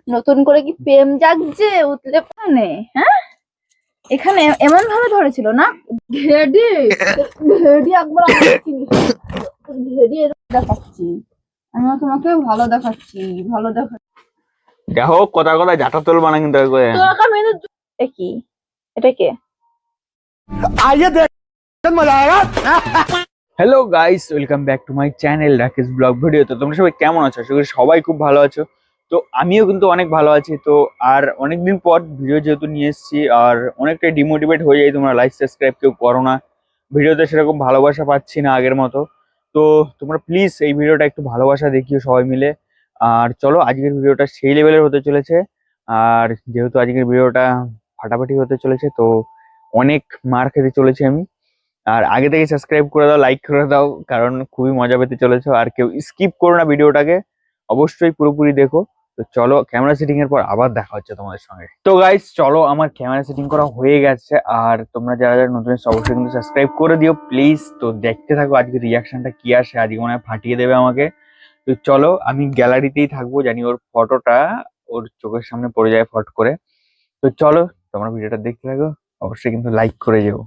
নতুন করে কি প্রেম জাগছে উতলে পানে? হ্যাঁ, এখানে এমন ভাবে ধরেছিল না ঘেডি ঘেডি একবার ঘেডি দেখাচ্ছি, আমি তোমাকে ভালো দেখাচ্ছি, ভালো দেখাচ্ছি। দেখো কথা কথা জাটা তুলবা না কিন্তু কি এটা কে? Hello guys, welcome back to my channel Rakesh vlog video. তো তোমরা সবাই কেমন আছো? আশা করি সবাই খুব ভালো আছো। তো আমিও কিন্তু অনেক ভালো আছি। তো আর অনেকদিন পর ভিডিও যেহেতু নিয়ে এসেছি, আর অনেকটাই ডিমোটিভেট হয়ে যাই, তোমরা লাইক সাবস্ক্রাইব কেউ করো না, ভিডিওতে সেরকম ভালোবাসা পাচ্ছি না আগের মতো। তো তোমরা প্লিজ এই ভিডিওটা একটু ভালোবাসা দেখিও সবাই মিলে। আর চলো, আজকের ভিডিওটা সেই লেভেলের হতে চলেছে। আর যেহেতু আজকের ভিডিওটা ফাটাফাটি হতে চলেছে, তো অনেক মার খেতে চলেছি আমি। আর আগে থেকে সাবস্ক্রাইব করে দাও, লাইক করে দাও, কারণ খুবই মজা পেতে চলেছো। আর কেউ স্কিপ করো না ভিডিওটাকে, অবশ্যই পুরোপুরি দেখো। তো চলো, ক্যামেরা সেটিং এর পর আবার দেখা হচ্ছে তোমাদের সঙ্গে। তো গাইস চলো, আমার ক্যামেরা সেটিং করা হয়ে গেছে। আর তোমরা যারা যারা নতুন এসেছো অবশ্যই কিন্তু সাবস্ক্রাইব করে দিও প্লিজ। তো দেখতে থাকো আজকে রিয়াকশনটা কি আসে, আজকে মনে হয় ফাটিয়ে দেবে আমাকে। তো চলো, আমি গ্যালারিতেই থাকবো, জানি ওর ফটোটা ওর চোখের সামনে পড়ে যায় ফট করে। তো চলো, তোমরা ভিডিওটা দেখতে থাকো, অবশ্যই কিন্তু লাইক করে যেও।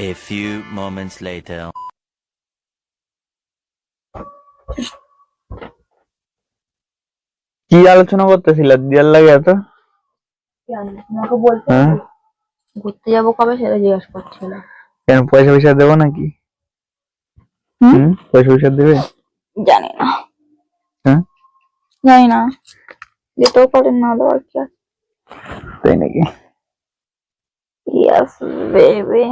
A few moments later. কি আলোচনা করতেছিল দিয়ার লাগে এত? তোমাকে বলতে হ্যাঁ, ঘুরতে যাবো কবে সেটা জিজ্ঞাসা করছিল। কেন পয়সা পয়সা দেবো নাকি? পয়সা পয়সা দেবে? জানি না, হ্যাঁ জানি না, যেতেও পারেন না দেওয়ার কি আছে। তাই নাকি? Yes baby.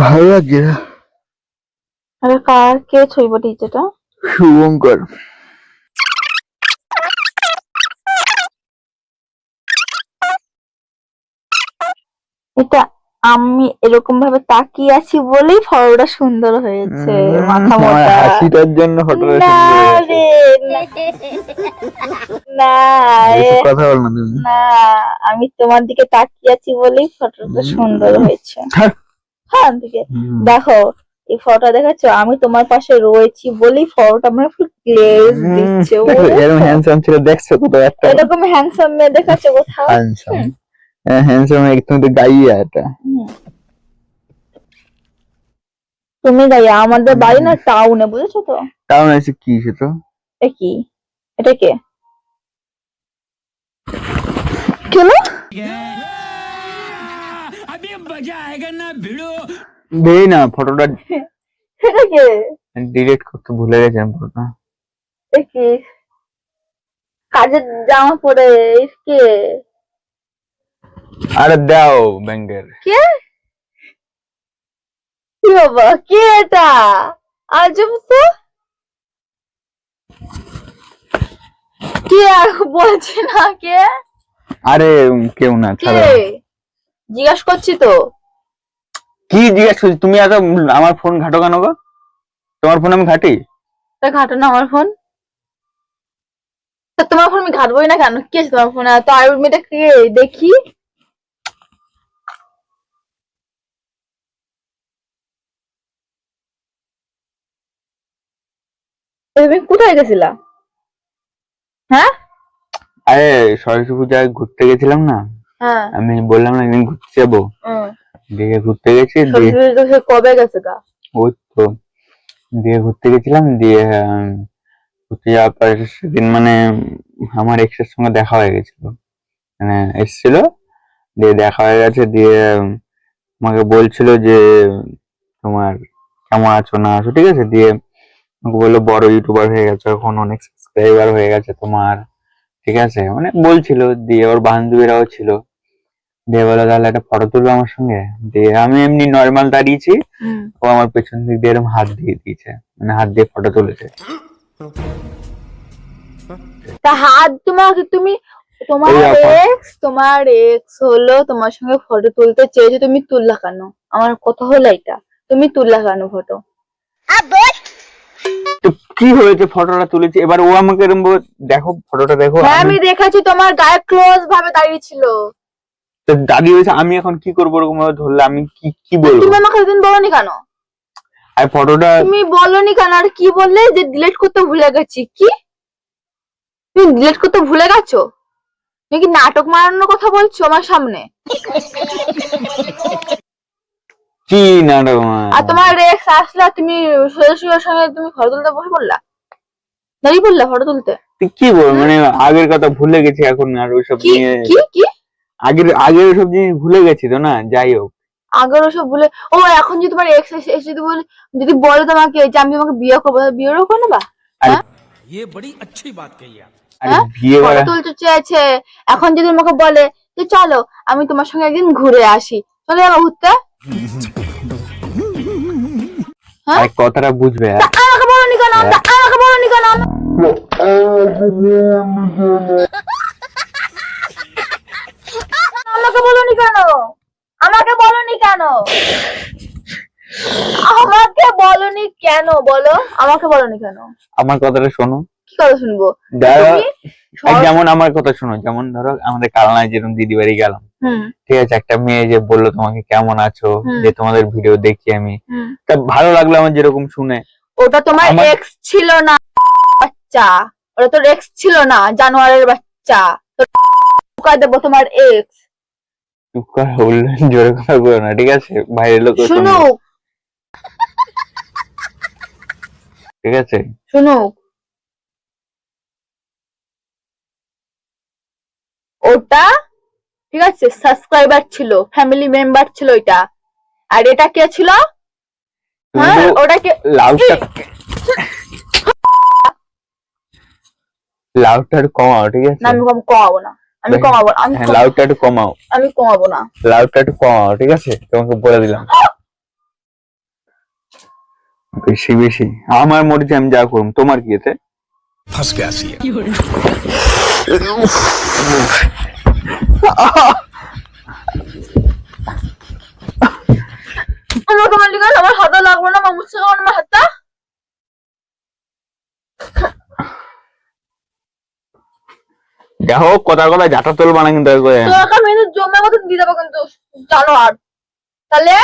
ভালো লাগছে না। আরে কার কে ছবি পাঠিয়েছে এটা? শুভঙ্কর। এটা আমি এরকম ভাবে তাকিয়ে আছি বলেই ফটোটা সুন্দর হয়েছে। মাথা মোটা হাসিটার জন্য ফটোটা না সুন্দর রে, না হয়েছে। এ, কথা বল না তুমি। না, আমি তোমার দিকে তাকিয়ে আছি বলেই ফটোটা সুন্দর হয়েছে। হ্যাঁ দিকে দেখো, এই ফটোটা দেখাচ্ছ, আমি তোমার পাশে রয়েছি বলেই ফটোটা আমার ফুল গ্লেজ দিচ্ছে। এরকম হ্যান্ডসাম ছিল দেখছো কোথাও একটা? এরকম হ্যান্ডসাম মেয়ে দেখাচ্ছ কোথাও? হ্যান্ডসাম, হ্যান্ডসাম একদম তো গাইয়া এটা। তুমি গাইয়া, আমাদের বাড়ি না টাউনে, বুঝেছো তো? টাউন আছে কি সেটা? কি এটা কে? কেন দেই না ফটোটা, এটা কে? ডিলিট করতে ভুলে গেছিলাম ফটোটা। এ কি কাজের জামা পরে কে? আরে দাও ব্যাংকের। কে? কি বাবা, কে এটা? আজব তো, কে বলছি না কে? আরে কেউ না, কে ছাড়ো। জিজ্ঞাসা করছি তো। কি জিজ্ঞেস করছি? তুমি এত আমার ফোন ঘাটো কেন গো? তোমার ফোন আমি ঘাটি? তা ঘাটো না আমার ফোন, তা তোমার ফোন আমি ঘাটবোই না কেন? কি আছে তোমার ফোনে? তো আর মেয়েটা কে দেখি? তুমি কোথায় গেছিলা? হ্যাঁ আরে সরস্বতী পূজায় ঘুরতে গেছিলাম না, হ্যাঁ, আমি বললাম না একদিন ঘুরতে যাবো, দিয়ে ঘুরতে গেছি। দিয়ে কবে গেছে গা? ওই তো, দিয়ে ঘুরতে গেছিলাম, দিয়ে ঘুরতে যাওয়ার পর সেদিন মানে আমার এক্স এর সঙ্গে দেখা হয়ে গেছিল, মানে এসেছিল, দিয়ে দেখা হয়ে গেছে। দিয়ে আমাকে বলছিল যে তোমার কেমন আছো না আছো, ঠিক আছে। দিয়ে আমাকে বললো বড় ইউটিউবার হয়ে গেছে এখন, অনেক সাবস্ক্রাইবার হয়ে গেছে তোমার, ঠিক আছে, মানে বলছিল। দিয়ে ওর বান্ধবীরাও ছিল, দিয়ে বলো তাহলে একটা ফটো তুলবে আমার সঙ্গে। দিয়ে আমি এমনি নর্মাল দাঁড়িয়েছি, ও আমার পেছন দিক দিয়ে এরকম হাত দিয়ে দিয়েছে, মানে হাত দিয়ে ফটো তুলেছে। তা হাত তোমাকে তুমি তোমার ওই আপা। তোমার এক্স হলো তোমার সঙ্গে ফটো তুলতে চেয়েছে, তুমি তুললা কেন? আমার কথা হলো এটা, তুমি তুললা কেন ফটো? তো কি হয়েছে, ফটোটা তুলেছি, এবার ও আমাকে এরকম দেখো ফটোটা দেখো। হ্যাঁ আমি দেখেছি, তোমার গায়ে ক্লোজ ভাবে দাঁড়িয়ে ছিল। তো তো দাদি বলছে আমি এখন কি করবো, ওরকম ভাবে ধরলে আমি কি কি বলবো? তুমি আমাকে সেদিন বলনি কেন? আর ফটোটা তুমি বলনি কেন? আর কি বললে যে ডিলিট করতে ভুলে গেছি? কি তুমি ডিলিট করতে ভুলে গেছো? তুমি কি নাটক মারানোর কথা বলছো আমার সামনে? কি নাটক? আর তোমার রেক্স আসলে তুমি সোজাসুজির সঙ্গে তুমি ফটো তুলতে বসে পড়লা, দাঁড়িয়ে পড়লা ফটো তুলতে। তুই কি বল, মানে আগের কথা ভুলে গেছি এখন, আর ওইসব কি নিয়ে কি কি আগের ওইসব জিনিস ভুলে গেছি তো না, যাই হোক। আগের ওসব ভুলে, ও এখন যদি তোমার এক্স এসে যদি বলে, যদি বলে তোমাকে যে আমি তোমাকে বিয়ে করবো, তাহলে বিয়েরও করে নেবা? ये बड़ी अच्छी बात कही आप। আরে হ্যাঁ? বিয়ে ফটো করা তুলতে চেয়েছে, এখন যদি আমাকে বলে যে চলো আমি তোমার সঙ্গে একদিন ঘুরে আসি, চলে যাবো ঘুরতে? আর কথাটা বুঝবে। আর আমাকে বলনি কেন? আমাকে বলনি কেন? আমাকে বলনি কেন? আমাকে বলনি কেন? আমাকে বলনি কেন বলো? আমাকে বলনি কেন? আমার কথাটা শোনো। কি কথা শুনবো? ধরো তুমি যেমন আমার কথা শোনো, যেমন ধরো আমাদের কালনায় যেরকম দিদি বাড়ি গেলাম, হুম ঠিক আছে, একটা মেয়ে যে বললো তোমাকে কেমন আছো, হুম। যে তোমাদের ভিডিও দেখি আমি, হুম। তা ভালো লাগলো আমার যেরকম শুনে। ওটা তোমার আমার- এক্স ছিল না বাচ্চা, ওটা তোর এক্স ছিল না, জানোয়ারের বাচ্চা। তো ঢুকাই দেবো তোমার এক্স। চুপ করে বললেন, জোরে কথা বলো না, ঠিক আছে, বাইরের লোক শুনবে, শুনুক ঠিক আছে। শুনুক, ওটা ঠিক আছে সাবস্ক্রাইবার ছিল, ফ্যামিলি মেম্বার ছিল ওইটা। আর এটা কে ছিল? হ্যাঁ কিন্তু ওটা কে? লাউডটা একটু কমাও, ঠিক আছে। না আমি কমাবো না, আমি কমাবো না, আমি হ্যাঁ, লাউডটা একটু কমাও, আমি কমাবো না। লাউডটা একটু কমাও, ঠিক আছে, তোমাকে বলে দিলাম। বেশি বেশি আমার মর্জি, আমি যা করুম, তোমার কি এতে? फंस गया सी। আমাকে বললি কেন? আমার হাতে লাগবে না, আমার মুছে খাবো না আমার হাতটা। দেখো কথা কথা জাটা তুলবা না কিন্তু একবারে। তোমাকে আমি কিন্তু জমের মতন দিয়ে দেবো কিন্তু, জানো? আর তাহলে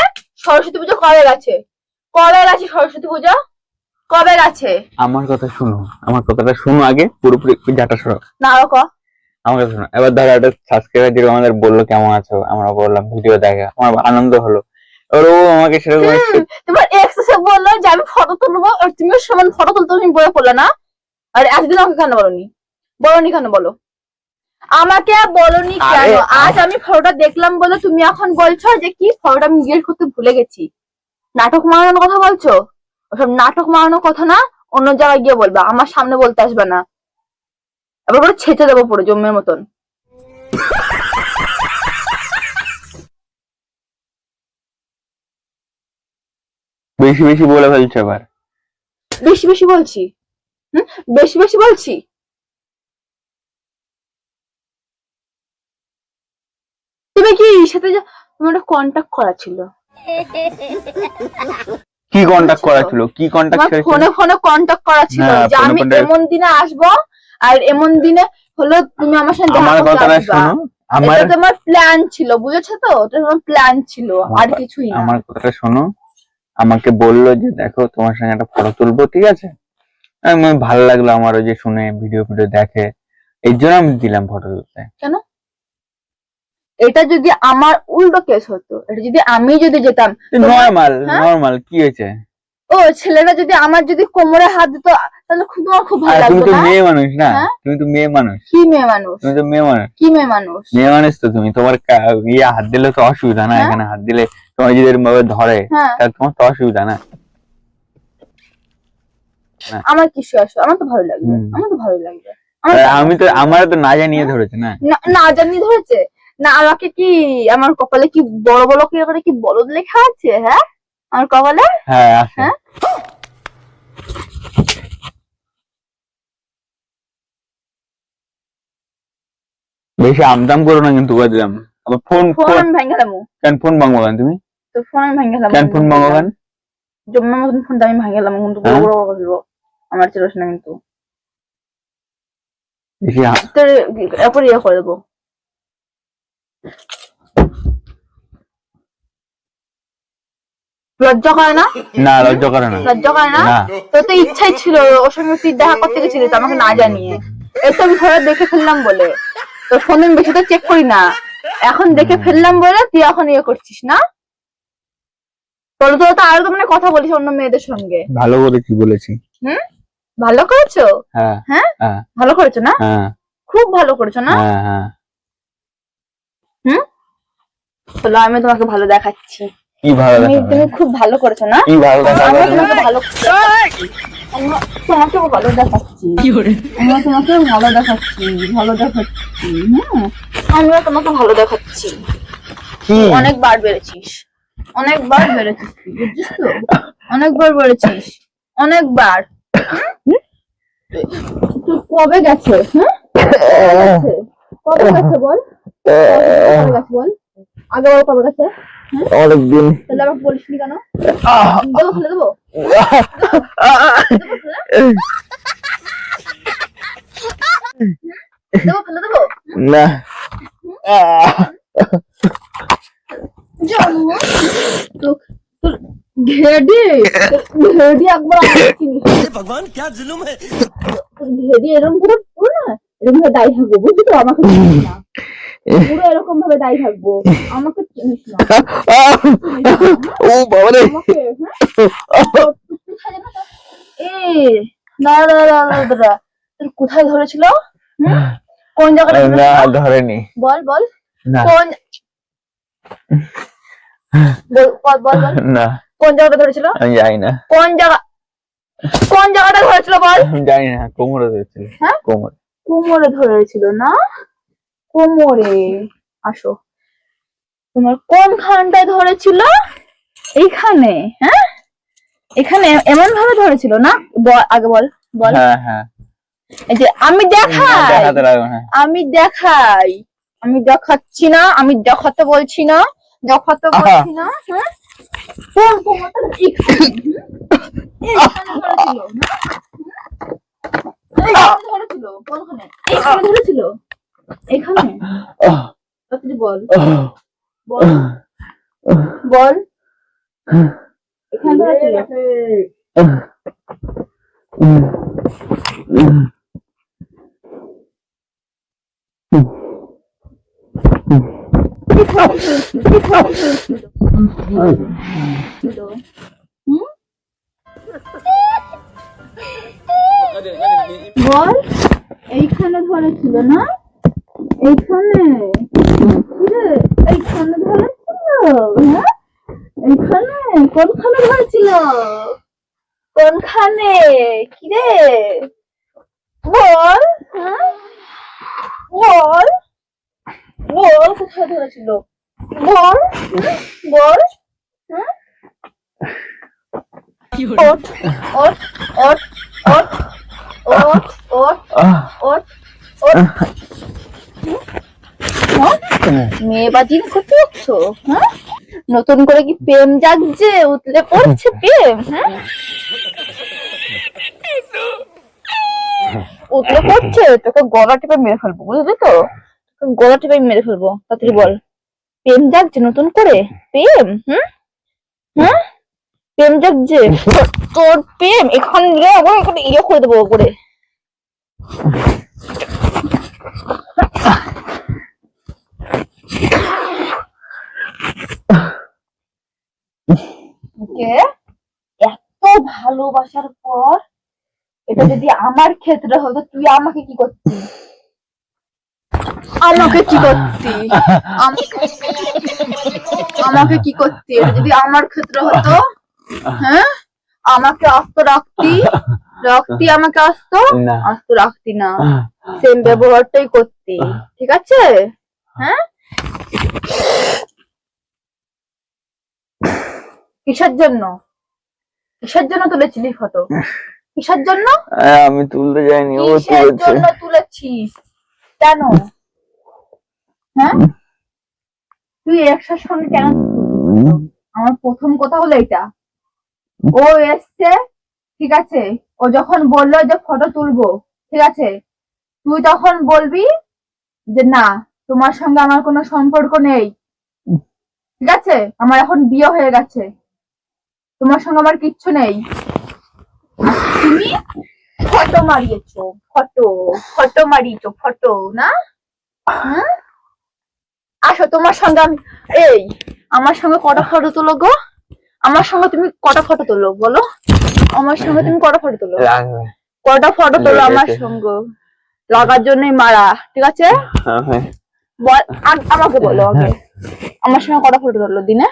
সরস্বতী পুজো কবে গেছে? কবে গেছে সরস্বতী পুজো? কবে গেছে? আমার কথা শুনো, আমার কথাটা শুনো আগে, পুরোপুরি জাটা সরাও। না আরো ক। আমার কথা শোনো, এবার ধরো একটা সাবস্ক্রাইবার যেরকম আমাদের বললো কেমন আছো, আমরা বললাম ভিডিও দেখা, আমার আনন্দ হলো, এবার ও আমাকে সেরকম তোমার এক্স এসে বললো যে আমি ফটো তুলবো, আর তুমিও সমান ফটো তুলতে তুমি বলে পড়লে না? আর একদিন আমাকে কেন বলনি? বলনি কেন বলো? আমাকে বলনি কেন? আরে, আজ আমি ফটোটা দেখলাম বলে তুমি এখন বলছো যে কি ফটোটা আমি ডিলিট করতে ভুলে গেছি? নাটক মারানোর কথা বলছো? ওসব নাটক মারানোর কথা না, অন্য জায়গায় গিয়ে বলবা, আমার সামনে বলতে আসবে না। এবার করে ছেঁচে দেবো পুরো জম্মের মতন। বেশি বেশি বলে ফেলছো এবার। বেশি বেশি বলছি? বেশি বেশি বলছি? তুমি কি সাথে তোমার একটা কন্টাক্ট করা ছিল? কি কন্টাক্ট করা ছিল? কি কন্টাক্ট তোমার ছিল? ফোনে ফোনে কন্টাক্ট করা ছিল হ্যাঁ, যে ফোনে আমি contact- এমন দিনে আসবো, আর এমন দিনে হলো তুমি আমার সাথে দেখা আমার করতে কথাটা আসবা। শোনো, আমার এটা তোমার প্ল্যান ছিল, বুঝেছো তো? এটা তোমার প্ল্যান ছিল, আর কিছুই না। আমার কথাটা শোনো, আমাকে বললো যে দেখো তোমার সঙ্গে একটা ফটো তুলবো, ঠিক আছে, আমি ভালো লাগলো আমার, ওই যে শুনে ভিডিও দেখে, এই জন্য আমি দিলাম ফটো তুলতে। কেন? এটা যদি আমার উল্টো কেস হতো, এটা যদি আমি যদি যেতাম, নর্মাল হ্যাঁ? নর্মাল কি হয়েছে? ও ছেলেটা যদি আমার যদি কোমরে হাত দিত, তাহলে তোমার খুব ভালো আর তুমি লাগতো তো না? মেয়ে মানুষ না, হ্যাঁ? তুমি তো মেয়ে মানুষ, কি মেয়ে মানুষ? তুমি তো মেয়ে মানুষ, কি মেয়ে মানুষ? মেয়ে মানুষ তো তুমি, তোমার ইয়ে হাত দিলে তো অসুবিধা না, হ্যাঁ? এখানে হাত দিলে তোমার যদি এরকম ভাবে ধরে, হ্যাঁ তাহলে তোমার তো অসুবিধা না। আমার কিছু আসো, আমার তো ভালো লাগবে, হুম। আমার তো ভালো লাগবে। আমি তো আমার তো না জানিয়ে ধরেছে না। না জানি ধরেছে না? আমাকে কি আমার কপালে কি বড় বড় করে কি বলদ লেখা আছে? হ্যাঁ আমার কপালে? হ্যাঁ আছে। হ্যাঁ? বেশি আমদাম করো না কিন্তু, বলে দিলাম। আবার ফোন ফোন আমি ভেঙে ফেলামু। কেন ফোন ভাঙবো কেন তুমি? তো ফোন আমি ভেঙে ফেলামু। কেন ফোন ভাঙবো কেন? জম্মের মতন ফোনটা আমি ভেঙে ফেলামু কিন্তু, বড় হ্যাঁ? বড় কথা বলবো। আমার চিরস না কিন্তু, বেশি তো এরপর ইয়ে করে দেবো। লজ্জা করে না? না, লজ্জা করে না। লজ্জা করে না? না। তোর তো ইচ্ছাই ছিল ওর সঙ্গে তুই দেখা করতে গেছিলি তো আমাকে না জানিয়ে। এই তো আমি ঘরে দেখে ফেললাম বলে, তোর ফোন আমি বেশি তো চেক করি না, এখন দেখে ফেললাম বলে তুই এখন ইয়ে করছিস না? তোর তো আর তো মানে কথা বলিস অন্য মেয়েদের সঙ্গে। ভালো করে কি বলেছি? হুম, ভালো করেছো? হ্যাঁ হ্যাঁ, হ্যাঁ ভালো করেছো না? হ্যাঁ খুব ভালো করেছো না? হ্যাঁ হ্যাঁ। হুম, চলো আমি তোমাকে ভালো দেখাচ্ছি। কি ভালো তুমি দেখাবে? তুমি খুব ভালো করেছো না? কি ভালো দেখাবে? আমি তোমাকে ভালো তোমাকে ভালো দেখাচ্ছি। আমি তোমাকে ভালো দেখাচ্ছি, ভালো দেখাচ্ছি। আমিও তোমাকে ভালো দেখাচ্ছি। কি? অনেকবার বেড়েছিস, অনেকবার বেড়েছিস তুই, বুঝছিস তো? অনেকবার বেড়েছিস, অনেকবার। তুই কবে গেছে? হ্যাঁ, কবে গেছে বল? কবে গেছে বল? আগে বল কবে গেছে? অনেকদিন। তাহলে আমাকে বলিসনি কেন? দেবো, ফেলে দেবো? দেবো, ফেলে দেবো? না। তোর ঘেডি, ঘেডি একবার আমাকে চিনিস না। भगवान क्या जुल्म है। তোর ঘেডি এরকম করে পুরো না, এরকম ভাবে দায়ী থাকবো, বুঝলি তো? আমাকে চিনিস না, পুরো এরকম ভাবে দায়ী থাকবো, আমাকে চিনিস না। ও বাবা রে। আমাকে কোথায় যেন দাঁড়া দাঁড়া দাঁড়া দাঁড়া, তোর কোথায় ধরেছিল? কোন জায়গাটা না, ধরেছিল? ধরেনি। বল বল, না কোন বল বল বল, না, কোন জায়গাটা ধরেছিল? আমি জানি না। কোন জায়গাটা ধরেছিল বল? আমি জানি না, কোমরে ধরেছিল। হ্যাঁ? কোমরে। কোমরে ধরেছিল না? কোমরে। আসো, তোমার কোনখানটায় ধরেছিল? এইখানে? হ্যাঁ, এখানে এমন ভাবে ধরেছিল না? আগে বল বল। হ্যাঁ হ্যাঁ। এই যে আমি দেখাই, দেখাতে লাগবে না। আমি দেখাই, আমি দেখাচ্ছি না, আমি দেখাতে বলছি না, দেখাতে বলছি না। হ্যাঁ, কোন কোমরটা এইখানে? এইখানে ধরেছিল না? এইখানে ধরেছিল, কোনখানে? এইখানে ধরেছিল, এইখানে। তাড়াতাড়ি বল বল বল, এখানে ধরেছিল। বল, এইখানে ধরেছিল না? এইখানে? কিরে, এইখানে ধরেছিল? হ্যাঁ, এইখানে? কোনখানে ধরেছিল? কোনখানে? কিরে বল, হ্যাঁ বল, বল কোথায় ধরেছিল? বল বল, হ্যাঁ? ওঠ ওঠ ওঠ ওঠ ওঠ ওঠ ওঠ ওঠ। মেয়ে বাজি করতে যাচ্ছ? হ্যাঁ, নতুন করে কি প্রেম জাগছে, উতলে পড়ছে প্রেম? হ্যাঁ, উতলে পড়ছে, তোকে গলা টিপে মেরে ফেলবো, বুঝলি তো? তোকে গলা টিপে মেরে ফেলবো। তাড়াতাড়ি বল, প্রেম জাগছে নতুন করে? প্রেম? হ্যাঁ, প্রেম জাগছে তোর? প্রেম এখান দিয়ে এখানে ইয়ে করে দেবো করে। ওকে, এত ভালোবাসার পর এটা যদি আমার ক্ষেত্রে হতো, তুই আমাকে কি করতি? আমাকে কি করতি? আমাকে কি করতি? এটা যদি আমার ক্ষেত্রে হতো, হ্যাঁ, আমাকে আস্ত রাখতি? রাখতি আমাকে আস্ত? না। আস্ত রাখতি না, সেম ব্যবহারটাই করতি, ঠিক আছে? হ্যাঁ, কিসের জন্য, কিসের জন্য তুলেছিলি ফটো? কিসের জন্য? আমি তুলতে যাইনি, ও কিসের তুলেছে। জন্য তুলেছিস? কেন? হ্যাঁ, তুই একসার সঙ্গে কেন? আমার প্রথম কথা হলো এটা, ও এসছে, ঠিক আছে, ও যখন বললো যে ফটো তুলবো, ঠিক আছে, তুই তখন বলবি যে না, তোমার সঙ্গে আমার কোনো সম্পর্ক নেই, ঠিক আছে? আমার এখন বিয়ে হয়ে গেছে, তোমার সঙ্গে আমার কিচ্ছু নেই। তুমি ফটো মারিয়েছো, ফটো মারিয়েছো, ফটো না? হ্যাঁ, আসো তোমার সঙ্গে আমি, এই আমার সঙ্গে কটা ফটো তোলো গো? আমার সঙ্গে তুমি কটা ফটো তোলো বলো? আমার সঙ্গে তুমি কটা ফটো তোলো? কটা ফটো তোলো আমার সঙ্গে? লাগার জন্যই মারা, ঠিক আছে? বল, আমাকে বলো আগে, আমার সঙ্গে কটা ফটো তোলো দিনে?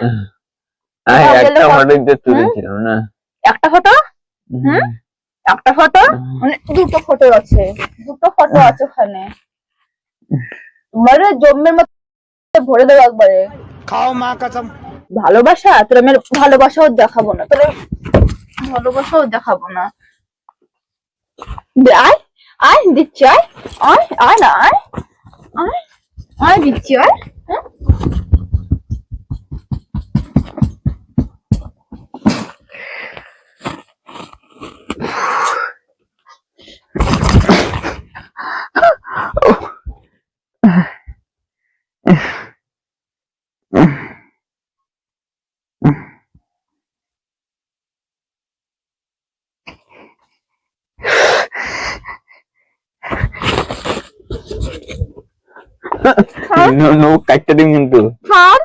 একটা ফটো তুলেছিলাম না? একটা ফটো? হুম, একটা ফটো মানে দুটো ফটো আছে, দুটো ফটো আছে ওখানে। মানে জম্মের মতো ভরে দেবো একবারে। खाओ माँ कसम। ভালোবাসা তোর আমি ভালোবাসাও দেখাবো না, তোর ভালোবাসাও দেখাবো না। আয় আয় দিচ্ছি, আয় আয় আয় না, আয় আয় আয় দিচ্ছি, আয়। হ্যাঁ? নো কাটতে দিন কিন্তু। ছাড়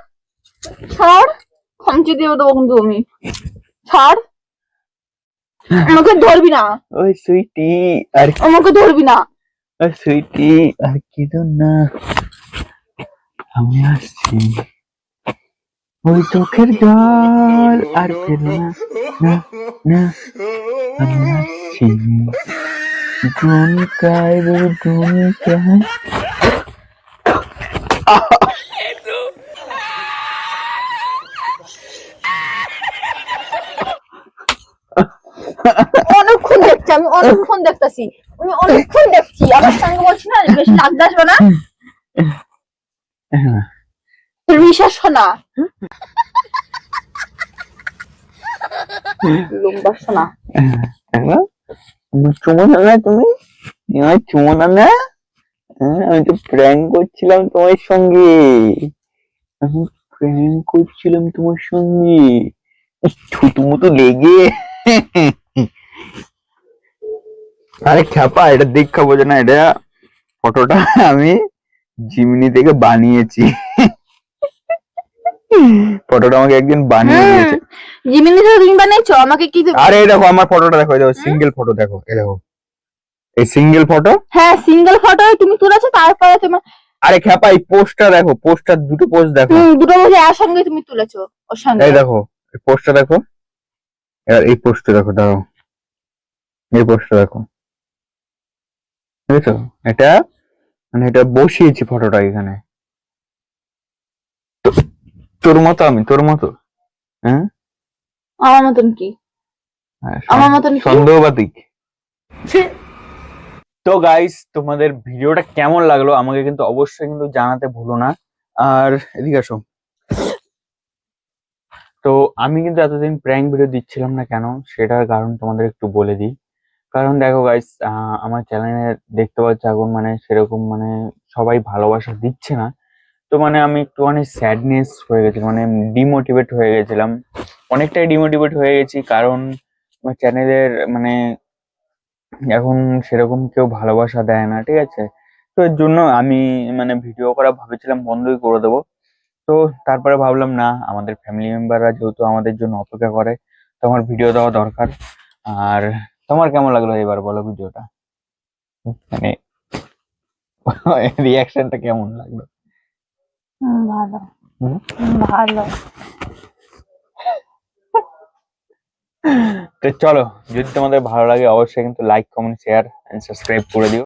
ছাড়, খামচি দিয়ে দেবো কিন্তু আমি। ছাড়, আমাকে ধরবি না, ওই সুইটি, আর আমাকে ধরবি না। সুইটি, আর কি না, আমি আসছি। ওই চোখের জল আর ফেলো না, না না, আমি আসছি। ঢুনকায় রে ঢুনকায়। অনেকক্ষণ দেখছি, আমি অনেকক্ষণ দেখতেছি, আমি অনেকক্ষণ দেখছি, আমার সঙ্গে বলছি না বেশি লাগতে আসবে না, তোর বিশ্বাস শোনা, লম্বা শোনা। চুমো না না, তুমি আমার চুমো না না। আমি তো প্র্যাঙ্ক করছিলাম তোমার সঙ্গে, আমি প্র্যাঙ্ক করছিলাম তোমার সঙ্গে। থুতু মুতু লেগে। আরে খ্যাপা, এটা দেখা বোঝে না, এটা ফটোটা আমি জিমিনি থেকে বানিয়েছি। ফটোটা আমাকে একদিন বানিয়ে দিয়েছে। জিমিনি থেকে তুমি বানিয়েছো আমাকে? কি আরে এই দেখো আমার ফটোটা, দেখো এই দেখো সিঙ্গেল ফটো, দেখো এই দেখো, এই সিঙ্গেল ফটো। হ্যাঁ সিঙ্গেল ফটো তুমি তুলেছো, তারপরে তোমার আরে খ্যাপা, এই পোস্টটা দেখো, পোস্টটা দুটো পোস্ট দেখো। দুটো বসে একসঙ্গে তুমি তুলেছো ওর সঙ্গে। এই দেখো এই পোস্টটা দেখো, এবার এই পোস্টটা দেখো, দাঁড়াও, এই পোস্টটা দেখো, বুঝেছো? এটা মানে এটা বসিয়েছি ফটোটা এখানে। তোর মতো আমি, তোর মতো। হ্যাঁ, আমার মতন কি? আমার মতন কি? সন্দেহবাতিক। তো গাইস, তোমাদের ভিডিওটা কেমন লাগলো আমাকে কিন্তু অবশ্যই কিন্তু জানাতে ভুলো না। আর এদিকে আসো। তো আমি কিন্তু এতদিন প্র্যাঙ্ক ভিডিও দিচ্ছিলাম না কেন, সেটার কারণ তোমাদের একটু বলে দিই। কারণ দেখো গাইস, আমার চ্যানেলে দেখতে পাচ্ছি এখন মানে সেরকম মানে সবাই ভালোবাসা দিচ্ছে না। তো মানে আমি একটুখানি স্যাডনেস হয়ে গেছিলাম, মানে ডিমোটিভেট হয়ে গেছিলাম, অনেকটাই ডিমোটিভেট হয়ে গেছি। কারণ আমার চ্যানেলের মানে এখন সেরকম কেউ ভালোবাসা দেয় না, ঠিক আছে? তো এর জন্য আমি মানে ভিডিও করা ভাবেছিলাম বন্ধই করে দেবো। তো তারপরে ভাবলাম না, আমাদের ফ্যামিলি মেম্বাররা যেহেতু আমাদের জন্য অপেক্ষা করে, তো আমার ভিডিও দেওয়া দরকার। আর তোমার কেমন লাগলো এবার বলো ভিডিওটা, মানে রিয়াকশনটা কেমন লাগলো? ভালো, হুম? ভালো। তো চলো, যদি তোমাদের ভালো লাগে অবশ্যই কিন্তু like comment share and subscribe করে দিও।